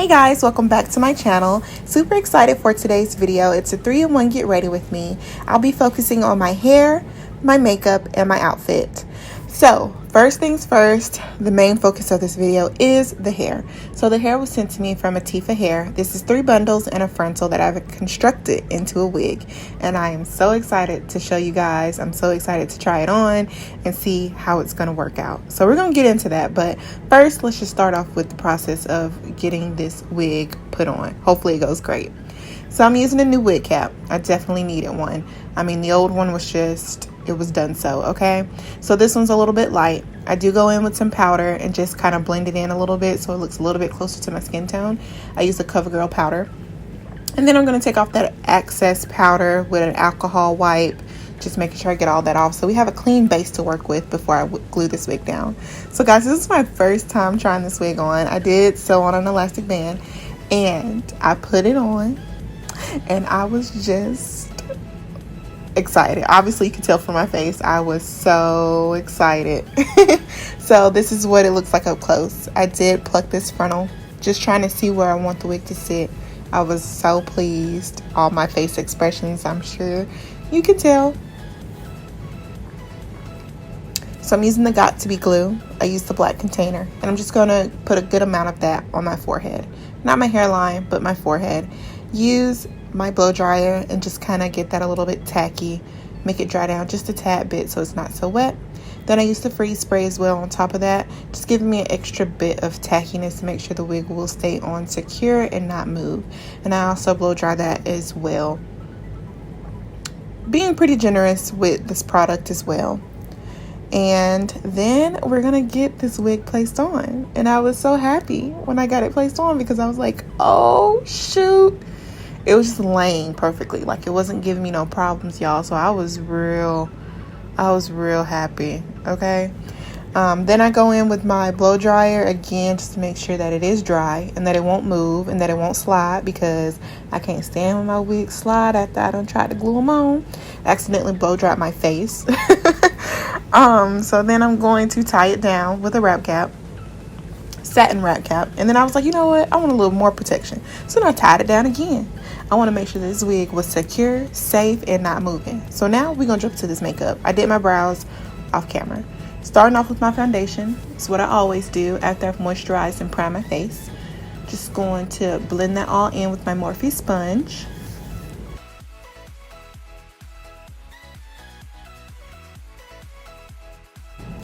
Hey guys, welcome back to my channel. Super excited for today's video. It's a 3-in-1 get ready with me. I'll be focusing on my hair, my makeup, and my outfit. So first things first, the main focus of this video is the hair. So the hair was sent to me from Aatifa hair. This is 3 bundles and a frontal that I've constructed into a wig, and I am so excited to show you guys. I'm so excited to try it on and see how it's going to work out. So we're going to get into that, but first let's just start off with the process of getting this wig put on. Hopefully it goes great. So I'm using a new wig cap. I definitely needed one. I mean, the old one was just, it was done so, okay? So this one's a little bit light. I do go in with some powder and just kind of blend it in a little bit so it looks a little bit closer to my skin tone. I use a CoverGirl powder. And then I'm going to take off that excess powder with an alcohol wipe, just making sure I get all that off so we have a clean base to work with before I glue this wig down. So guys, this is my first time trying this wig on. I did sew on an elastic band and I put it on and I was just excited. Obviously you can tell from my face I was so excited. So this is what it looks like up close. I did pluck this frontal, just trying to see where I want the wig to sit. I was so pleased. All my face expressions, I'm sure you can tell. So I'm using the Got2b glue. I used the black container, and I'm just going to put a good amount of that on my forehead, not my hairline but my forehead. Use my blow dryer and just kind of get that a little bit tacky, make it dry down just a tad bit so it's not so wet. Then I use the freeze spray as well on top of that, just giving me an extra bit of tackiness to make sure the wig will stay on secure and not move. And I also blow dry that as well, being pretty generous with this product as well. And then we're gonna get this wig placed on, and I was so happy when I got it placed on because I was like, oh shoot, it was just laying perfectly, like it wasn't giving me no problems, y'all. So I was real happy. Okay. Then I go in with my blow dryer again just to make sure that it is dry and that it won't move and that it won't slide, because I can't stand when my wigs slide after I done tried to glue them on. I accidentally blow dried my face. So then I'm going to tie it down with a wrap cap, satin wrap cap, and then I was like, you know what, I want a little more protection, so then I tied it down again. I want to make sure this wig was secure, safe, and not moving. So now we're gonna jump to this makeup. I did my brows off camera. Starting off with my foundation. It's what I always do after I've moisturized and primed my face. Just going to blend that all in with my Morphe sponge.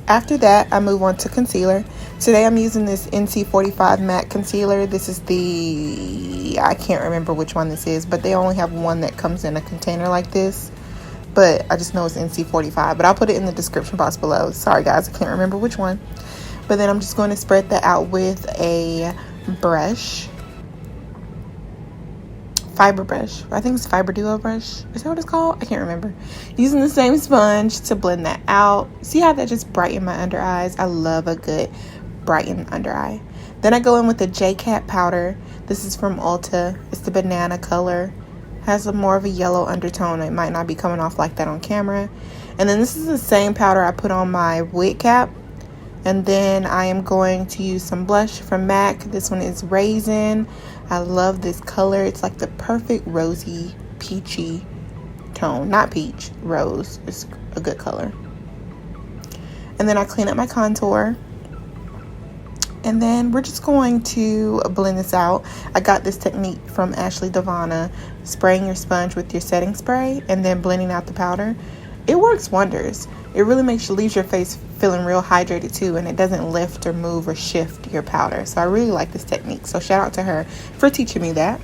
After that, I move on to concealer. Today I'm using this NC45 matte concealer. This is the, I can't remember which one this is, but they only have one that comes in a container like this. But I just know it's NC45, but I'll put it in the description box below. Sorry guys, I can't remember which one. But then I'm just going to spread that out with a brush. Fiber brush. I think it's Fiber Duo brush. Is that what it's called? I can't remember. Using the same sponge to blend that out. See how that just brightened my under eyes? I love a good brightened under eye. Then I go in with the J-Cat powder. This is from Ulta. It's the banana color. Has a more of a yellow undertone. It might not be coming off like that on camera. And then this is the same powder I put on my wig cap. And then I am going to use some blush from MAC. This one is Raisin. I love this color. It's like the perfect rosy, peachy tone. Not peach, rose. It's a good color. And then I clean up my contour. And then we're just going to blend this out. I got this technique from Ashley Devana, spraying your sponge with your setting spray and then blending out the powder. It works wonders. It really leaves your face feeling real hydrated too, and it doesn't lift or move or shift your powder. So I really like this technique. So shout out to her for teaching me that.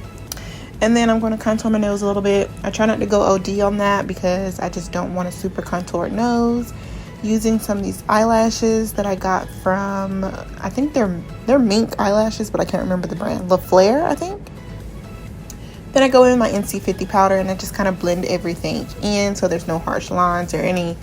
And then I'm going to contour my nose a little bit. I try not to go OD on that because I just don't want a super contoured nose. Using some of these eyelashes that I got from, I think they're mink eyelashes, but I can't remember the brand. La Flare, I think. Then I go in my NC50 powder and I just kind of blend everything in so there's no harsh lines or any,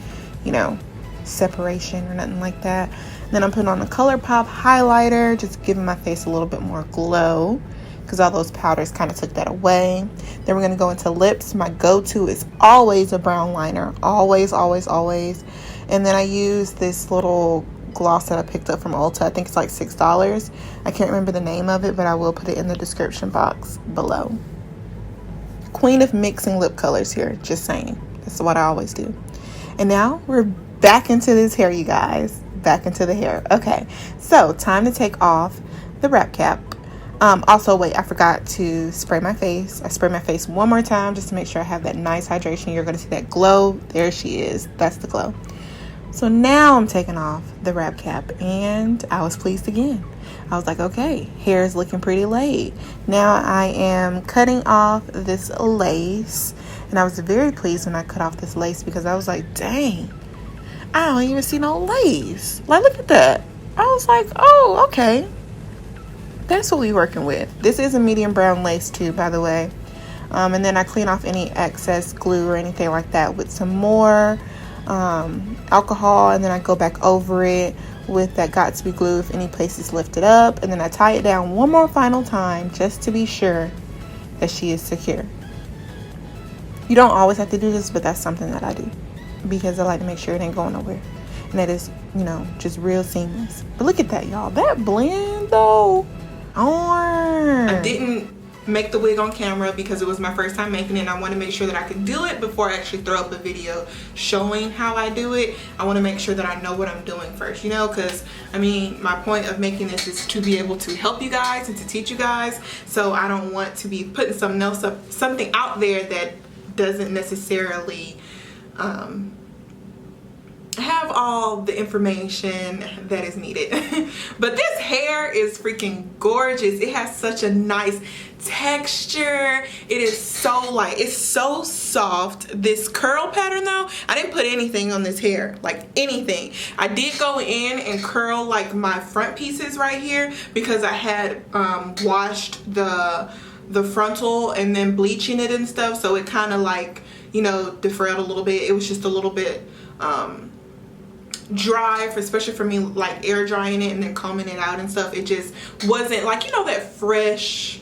separation or nothing like that. Then I'm putting on the ColourPop highlighter, just giving my face a little bit more glow because all those powders kind of took that away. Then we're going to go into lips. My go-to is always a brown liner. Always, always, always. And then I use this little gloss that I picked up from Ulta. I think it's like $6. I can't remember the name of it, but I will put it in the description box below. Queen of mixing lip colors here, just saying. That's what I always do. And now we're back into this hair, you guys. Back into the hair. Okay, so time to take off the wrap cap. Also, wait, I forgot to spray my face. I spray my face one more time just to make sure I have that nice hydration. You're going to see that glow. There she is. That's the glow. So now I'm taking off the wrap cap, and I was pleased again. I was like, okay, hair is looking pretty laid. Now I am cutting off this lace, and I was very pleased when I cut off this lace because I was like, dang, I don't even see no lace. Like, look at that. I was like, oh, okay. That's what we're working with. This is a medium brown lace too, by the way. And then I clean off any excess glue or anything like that with some more alcohol, and then I go back over it with that Got2b glue if any place is lifted up, and then I tie it down one more final time just to be sure that she is secure. You don't always have to do this, but that's something that I do because I like to make sure it ain't going nowhere, and that is, you know, just real seamless. But look at that, y'all. That blend though. I didn't make the wig on camera because it was my first time making it, and I want to make sure that I can do it before I actually throw up a video showing how I do it. I want to make sure that I know what I'm doing first, you know, because I mean, my point of making this is to be able to help you guys and to teach you guys. So I don't want to be putting something out there that doesn't necessarily have all the information that is needed. But this hair is freaking gorgeous. It has such a nice texture. It is so light. It's so soft. This curl pattern though, I didn't put anything on this hair, like anything. I did go in and curl like my front pieces right here because I had washed the frontal and then bleaching it and stuff, so it kind of like, you know, defrailed a little bit. It was just a little bit dry, especially for me, like air drying it and then combing it out and stuff. It just wasn't like, you know, that fresh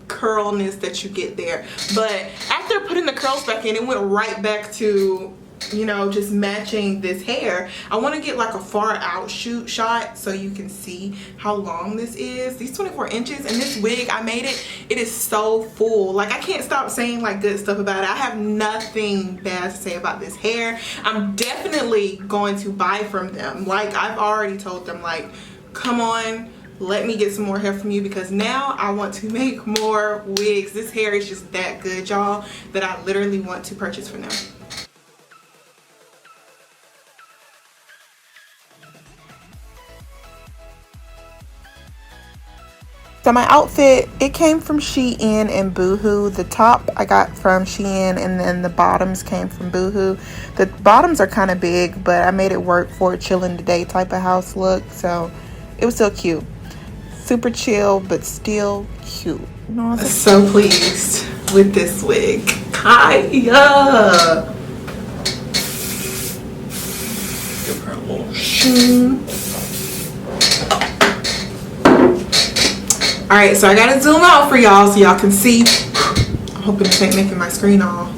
curlness that you get there. But after putting the curls back in, it went right back to, you know, just matching this hair. I want to get like a far out shoot shot so you can see how long this is. These 24 inches, and this wig, I made it, it is so full. Like, I can't stop saying like good stuff about it. I have nothing bad to say about this hair. I'm definitely going to buy from them. Like, I've already told them, like, come on, let me get some more hair from you, because now I want to make more wigs. This hair is just that good, y'all, that I literally want to purchase from them. So my outfit, it came from Shein and Boohoo. The top I got from Shein, and then the bottoms came from Boohoo. The bottoms are kind of big, but I made it work for a chill in the day type of house look, so it was still cute. Super chill, but still cute. You know what I'm so pleased with this wig. Kaya! Give her a little shoe. Alright, so I gotta zoom out for y'all so y'all can see. I'm hoping this ain't making my screen all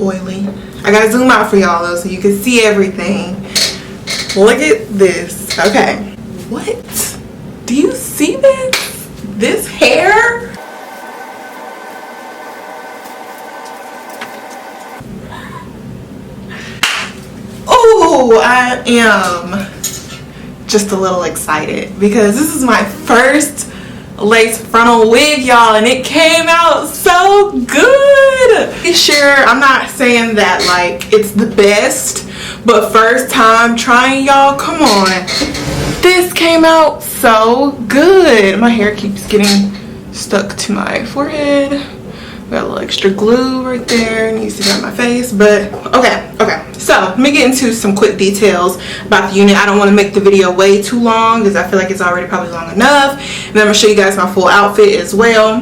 oily. I gotta zoom out for y'all though so you can see everything. Look at this. Okay. What? Do you see this? This hair? Oh, I am just a little excited because this is my first lace frontal wig, y'all, and it came out so good. Sure, I'm not saying that like it's the best, but first time trying, y'all. Come on, this came out so good. My hair keeps getting stuck to my forehead. Got a little extra glue right there, needs to go on my face, but okay. So let me get into some quick details about the unit. I don't want to make the video way too long because I feel like it's already probably long enough. And then I'm gonna show you guys my full outfit as well.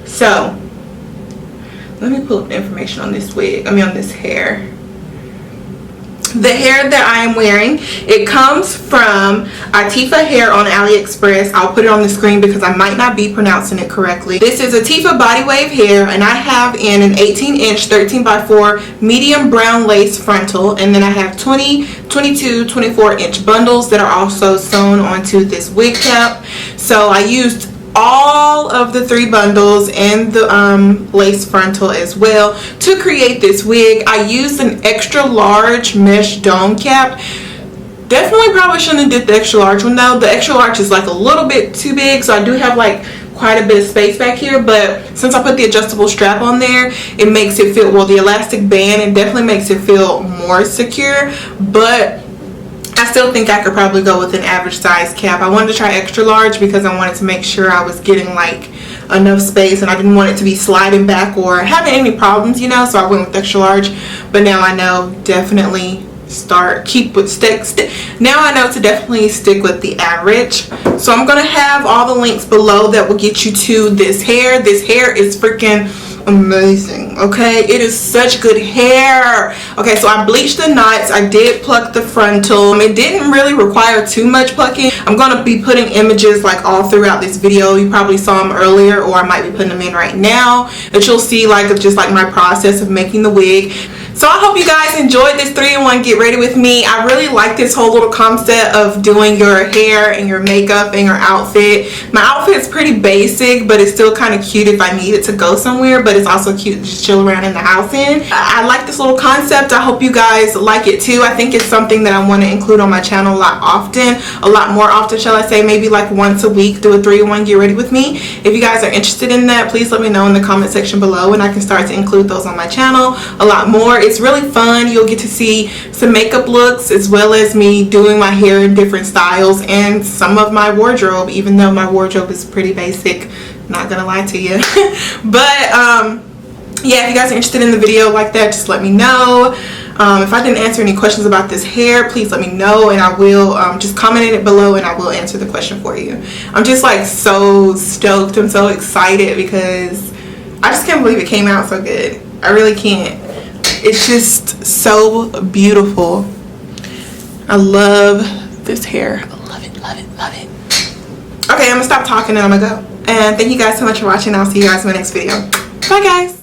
So let me pull up the information on this wig. On this hair. the hair that I am wearing, it comes from Aatifa hair on Aliexpress. I'll put it on the screen because I might not be pronouncing it correctly. This is Aatifa body wave hair, and I have in an 18-inch 13x4 medium brown lace frontal, and then I have 20, 22, 24-inch bundles that are also sewn onto this wig cap. So I used all of the 3 bundles and the lace frontal as well to create this wig. I used an extra large mesh dome cap. Definitely probably shouldn't have did the extra large one though. The extra large is like a little bit too big, so I do have like quite a bit of space back here, but since I put the adjustable strap on there, it makes it feel, well, the elastic band, it definitely makes it feel more secure, but I still think I could probably go with an average size cap. I wanted to try extra large because I wanted to make sure I was getting like enough space, and I didn't want it to be sliding back or having any problems, you know, so I went with extra large. But now I know definitely now I know to definitely stick with the average. So I'm gonna have all the links below that will get you to this hair. This hair is freaking amazing. Okay, it is such good hair. Okay, so I bleached the knots, I did pluck the frontal. It didn't really require too much plucking. I'm gonna be putting images like all throughout this video. You probably saw them earlier, or I might be putting them in right now, that you'll see like just like my process of making the wig. So I hope you guys enjoyed this 3-in-1 get ready with me. I really like this whole little concept of doing your hair and your makeup and your outfit. My outfit is pretty basic, but it's still kind of cute if I needed to go somewhere, but it's also cute to just chill around in the house in. I like this little concept. I hope you guys like it too. I think it's something that I want to include on my channel a lot more often, shall I say, maybe like once a week, do a 3-in-1 get ready with me. If you guys are interested in that, please let me know in the comment section below, and I can start to include those on my channel a lot more. It's really fun. You'll get to see some makeup looks as well as me doing my hair in different styles and some of my wardrobe, even though my wardrobe is pretty basic, not gonna lie to you. But yeah, if you guys are interested in the video like that, just let me know. If I didn't answer any questions about this hair, please let me know, and I will just comment in it below and I will answer the question for you. I'm just like so stoked. I'm so excited because I just can't believe it came out so good. I really can't. It's just so beautiful. I love this hair. I love it, love it, love it. Okay, I'm gonna stop talking and I'm gonna go. And thank you guys so much for watching. I'll see you guys in my next video. Bye guys.